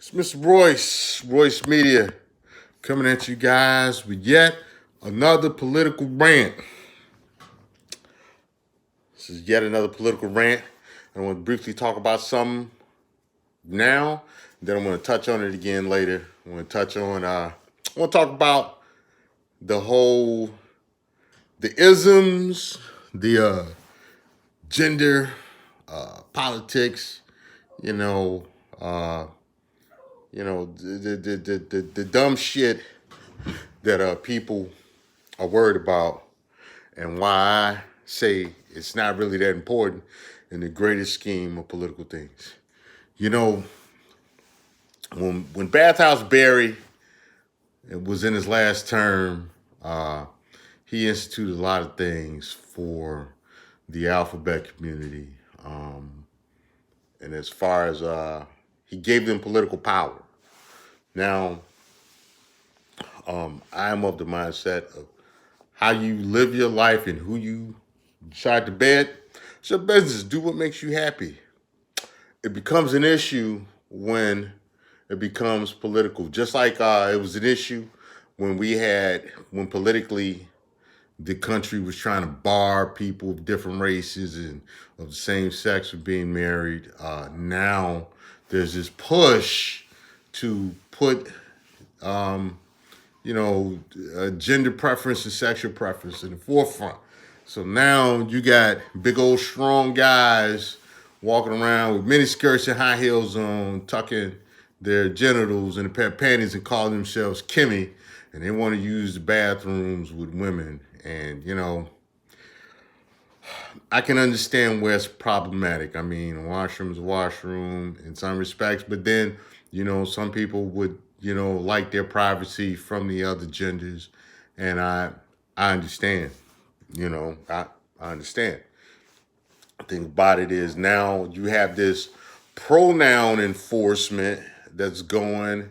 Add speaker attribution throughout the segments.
Speaker 1: It's Mr. Royce Media, coming at you guys with yet another political rant. This is yet another political rant. I want to briefly talk about something now, then I'm going to touch on it again later. I want to talk about the whole, the isms, the gender, politics, you know, uh, the dumb shit that people are worried about, and why I say it's not really that important in the greatest scheme of political things. You know, when Bathhouse Barry was in his last term, he instituted a lot of things for the alphabet community, and as far as he gave them political power. Now, I am of the mindset of how you live your life and who you decide to bed. It's your business. Do what makes you happy. It becomes an issue when it becomes political. Just like it was an issue when politically the country was trying to bar people of different races and of the same sex from being married. Now there's this push to put gender preference and sexual preference in the forefront. So now you got big old strong guys walking around with mini skirts and high heels on, tucking their genitals in a pair of panties and calling themselves Kimmy, and they want to use the bathrooms with women. And, I can understand where it's problematic. I mean, a washroom's a washroom in some respects, but then, some people would, like their privacy from the other genders. And I understand, I understand. The thing about it is now you have this pronoun enforcement that's going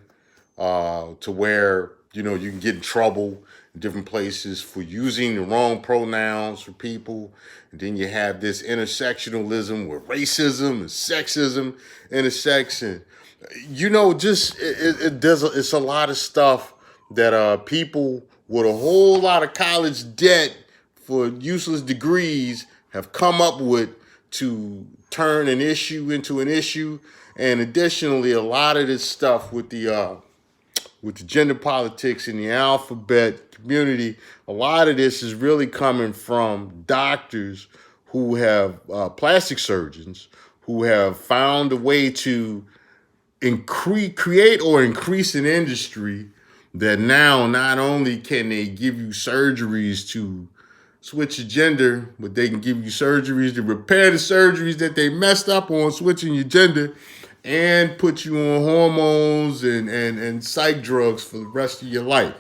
Speaker 1: to where you can get in trouble in different places for using the wrong pronouns for people, and then you have this intersectionalism where racism and sexism intersects, and just it does it's a lot of stuff that people with a whole lot of college debt for useless degrees have come up with to turn an issue into an issue. And additionally, a lot of this stuff with the gender politics in the alphabet community, a lot of this is really coming from doctors who have plastic surgeons who have found a way to create or increase an industry that now not only can they give you surgeries to switch your gender, but they can give you surgeries to repair the surgeries that they messed up on switching your gender, and put you on hormones and psych drugs for the rest of your life.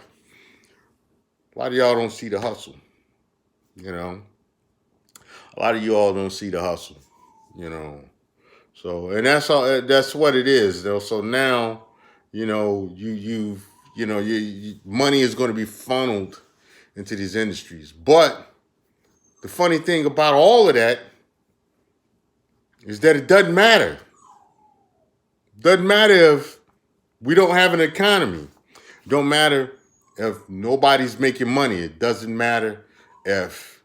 Speaker 1: A lot of y'all don't see the hustle, you know. A lot of y'all don't see the hustle, you know. So, and that's all. That's what it is, though. So now, money is going to be funneled into these industries. But the funny thing about all of that is that it doesn't matter. Doesn't matter if we don't have an economy. Don't matter if nobody's making money. It doesn't matter if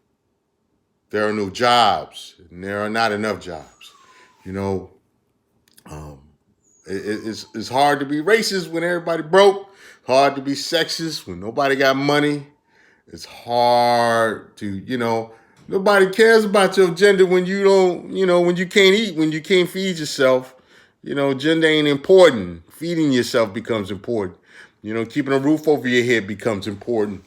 Speaker 1: there are no jobs, and there are not enough jobs. You know, it's hard to be racist when everybody broke. Hard to be sexist when nobody got money. It's hard to, nobody cares about your gender when you don't, when you can't eat, when you can't feed yourself. Gender ain't important. Feeding yourself becomes important. Keeping a roof over your head becomes important.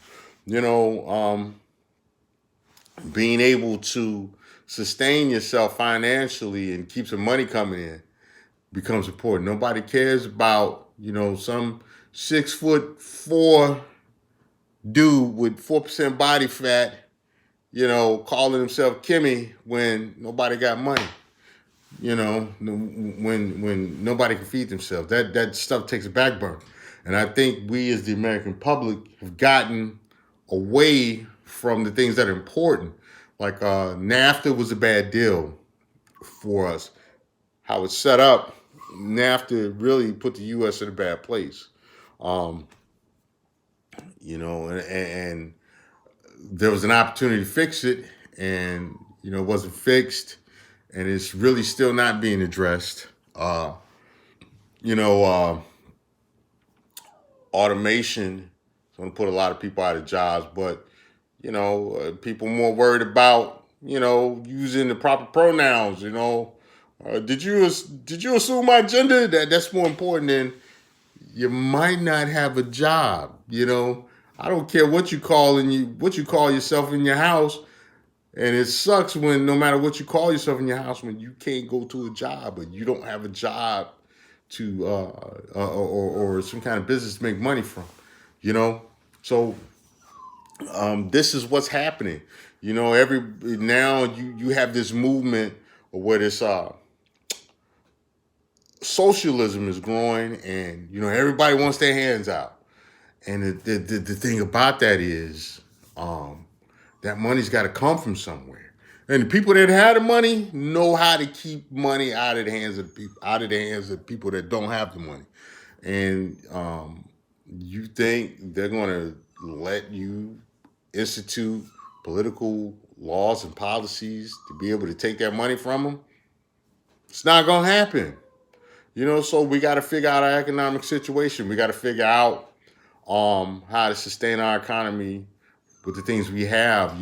Speaker 1: Being able to sustain yourself financially and keep some money coming in becomes important. Nobody cares about, some 6'4" dude with 4% body fat, calling himself Kimmy when nobody got money. When nobody can feed themselves. That stuff takes a backburner. And I think we as the American public have gotten away from the things that are important. Like NAFTA was a bad deal for us. How it's set up NAFTA really put the U.S. in a bad place. Um, and there was an opportunity to fix it, and it wasn't fixed, and it's really still not being addressed. You know, automation is going to put a lot of people out of jobs, but people more worried about using the proper pronouns. Did you assume my gender? That's more important than you might not have a job. I don't care what you call yourself in your house, and it sucks when no matter what you call yourself in your house, when you can't go to a job or you don't have a job to or some kind of business to make money from. You know, so this is what's happening. Every now you have this movement where this socialism is growing, and everybody wants their hands out. And the thing about that is, that money's got to come from somewhere. And the people that have the money know how to keep money out of the hands of people that don't have the money. And you think they're going to let you institute political laws and policies to be able to take that money from them? It's not going to happen. So we got to figure out our economic situation. We got to figure out how to sustain our economy with the things we have. Are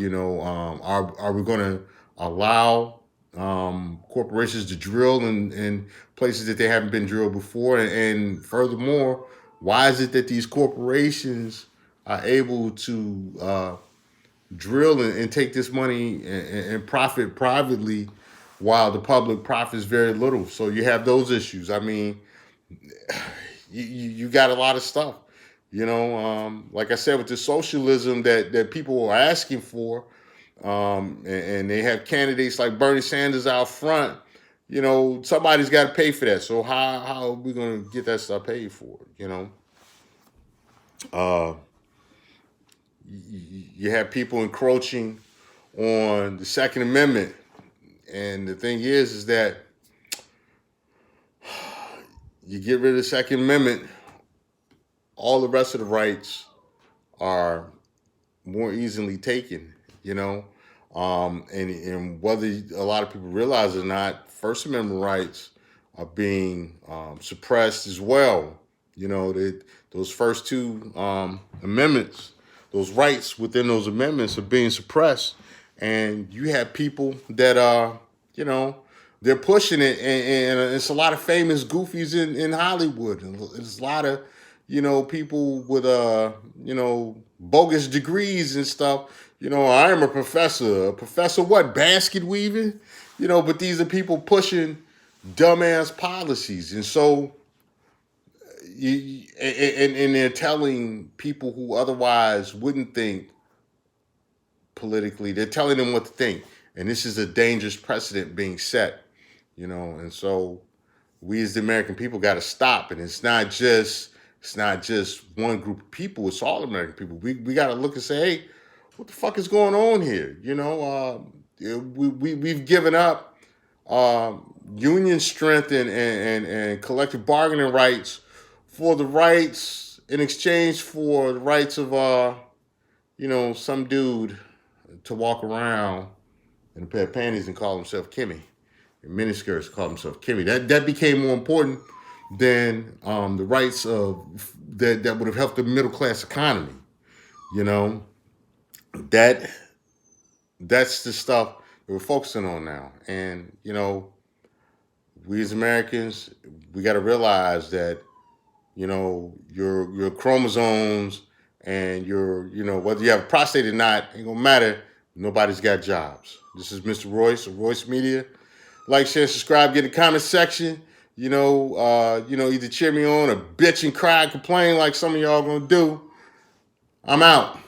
Speaker 1: we going to allow corporations to drill in places that they haven't been drilled before? And furthermore, why is it that these corporations are able to drill and take this money and profit privately, while the public profits very little? So you have those issues. I mean, you got a lot of stuff. Like I said, with the socialism that people are asking for, and they have candidates like Bernie Sanders out front. Somebody's got to pay for that. So how are we going to get that stuff paid for? Uh, you have people encroaching on the Second Amendment, and the thing is that you get rid of the Second Amendment, all the rest of the rights are more easily taken. And whether a lot of people realize it or not, First Amendment rights are being suppressed as well. Those first two amendments, those rights within those amendments are being suppressed, and you have people that they're pushing it, and it's a lot of famous goofies in Hollywood, and there's a lot of people with bogus degrees and stuff. I am a professor. A professor what? Basket weaving? But these are people pushing dumbass policies. And so and they're telling people who otherwise wouldn't think politically, they're telling them what to think. And this is a dangerous precedent being set, and so we as the American people got to stop. And it's not just one group of people, it's all American people. We got to look and say, hey, what the fuck is going on here? We've given up union strength and collective bargaining rights for the rights in exchange for the rights of some dude to walk around in a pair of panties and call himself Kimmy, and miniskirts call himself Kimmy. That became more important than the rights of that would have helped the middle class economy. That's the stuff that we're focusing on now. And we as Americans, we got to realize that your chromosomes and your whether you have a prostate or not ain't gonna matter. Nobody's got jobs. This is Mr. Royce of Royce Media. Like, share, subscribe, get in the comment section. Either cheer me on or bitch and cry and complain like some of y'all gonna do. I'm out.